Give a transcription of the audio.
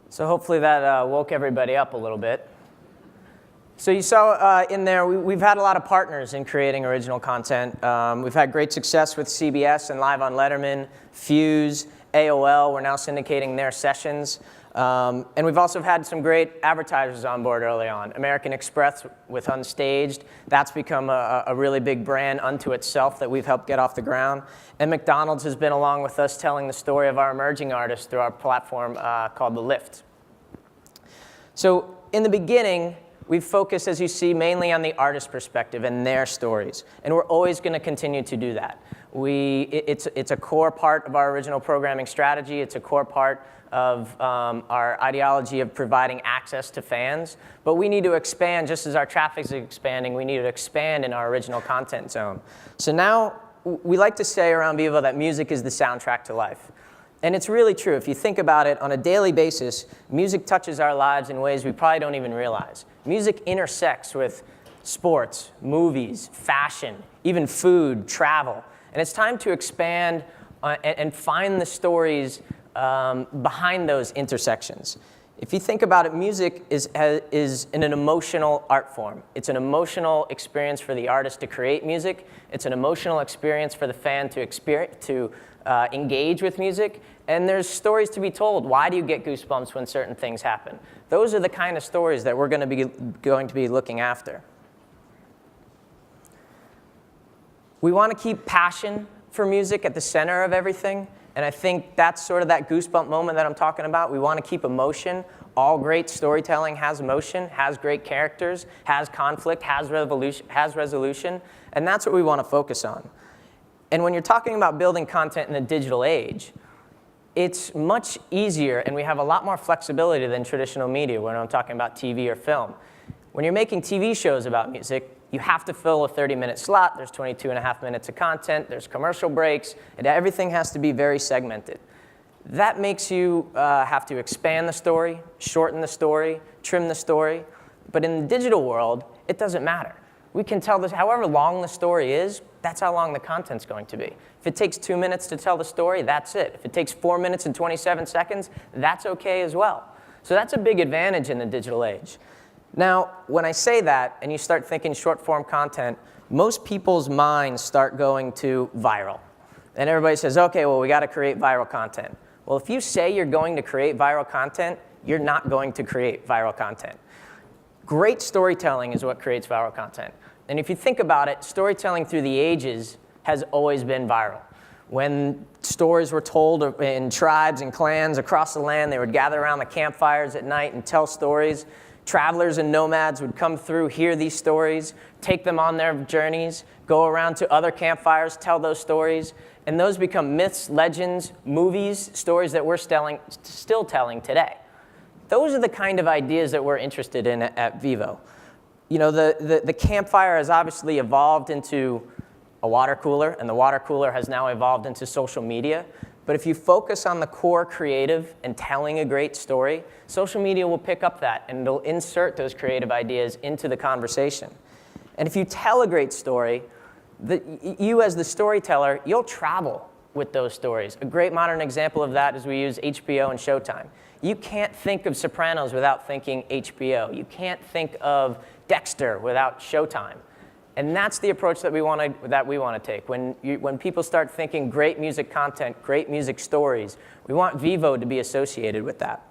So hopefully that woke everybody up a little bit. So you saw in there, we've had a lot of partners in creating original content. We've had great success with CBS and Live on Letterman, Fuse, AOL. We're now syndicating their sessions. And we've also had some great advertisers on board early on. American Express with Unstaged. That's become a really big brand unto itself that we've helped get off the ground. And McDonald's has been along with us telling the story of our emerging artists through our platform called The Lift. So in the beginning, we've focused, as you see, mainly on the artist perspective and their stories. And we're always going to continue to do that. It's a core part of our original programming strategy. It's a core part of our ideology of providing access to fans. But we need to expand, just as our traffic is expanding, we need to expand in our original content zone. So now, we like to say around VEVO that music is the soundtrack to life. And it's really true. If you think about it, on a daily basis, music touches our lives in ways we probably don't even realize. Music intersects with sports, movies, fashion, even food, travel. And it's time to expand and find the stories behind those intersections. If you think about it, music is an emotional art form. It's an emotional experience for the artist to create music. It's an emotional experience for the fan to engage with music. And there's stories to be told. Why do you get goosebumps when certain things happen? Those are the kind of stories that we're going to be looking after. We want to keep passion for music at the center of everything. And I think that's sort of that goosebump moment that I'm talking about. We want to keep emotion. All great storytelling has emotion, has great characters, has conflict, has resolution. And that's what we want to focus on. And when you're talking about building content in the digital age, it's much easier, and we have a lot more flexibility than traditional media when I'm talking about TV or film. When you're making TV shows about music, you have to fill a 30-minute slot. There's 22.5 minutes of content. There's commercial breaks. And everything has to be very segmented. That makes you have to expand the story, shorten the story, trim the story. But in the digital world, it doesn't matter. We can tell this, however long the story is, that's how long the content's going to be. If it takes 2 minutes to tell the story, that's it. If it takes 4 minutes and 27 seconds, that's okay as well. So that's a big advantage in the digital age. Now, when I say that, and you start thinking short-form content, most people's minds start going to viral. And everybody says, OK, well, we got to create viral content. Well, if you say you're going to create viral content, you're not going to create viral content. Great storytelling is what creates viral content. And if you think about it, storytelling through the ages has always been viral. When stories were told in tribes and clans across the land, they would gather around the campfires at night and tell stories. Travelers and nomads would come through, hear these stories, take them on their journeys, go around to other campfires, tell those stories. And those become myths, legends, movies, stories that we're still telling today. Those are the kind of ideas that we're interested in at VEVO. You know, the campfire has obviously evolved into a water cooler, and the water cooler has now evolved into social media. But if you focus on the core creative and telling a great story, social media will pick up that, and it'll insert those creative ideas into the conversation. And if you tell a great story, you as the storyteller, you'll travel with those stories. A great modern example of that is we use HBO and Showtime. You can't think of Sopranos without thinking HBO. You can't think of Dexter without Showtime. And that's the approach that we want to take. When people start thinking great music content, great music stories, we want VEVO to be associated with that.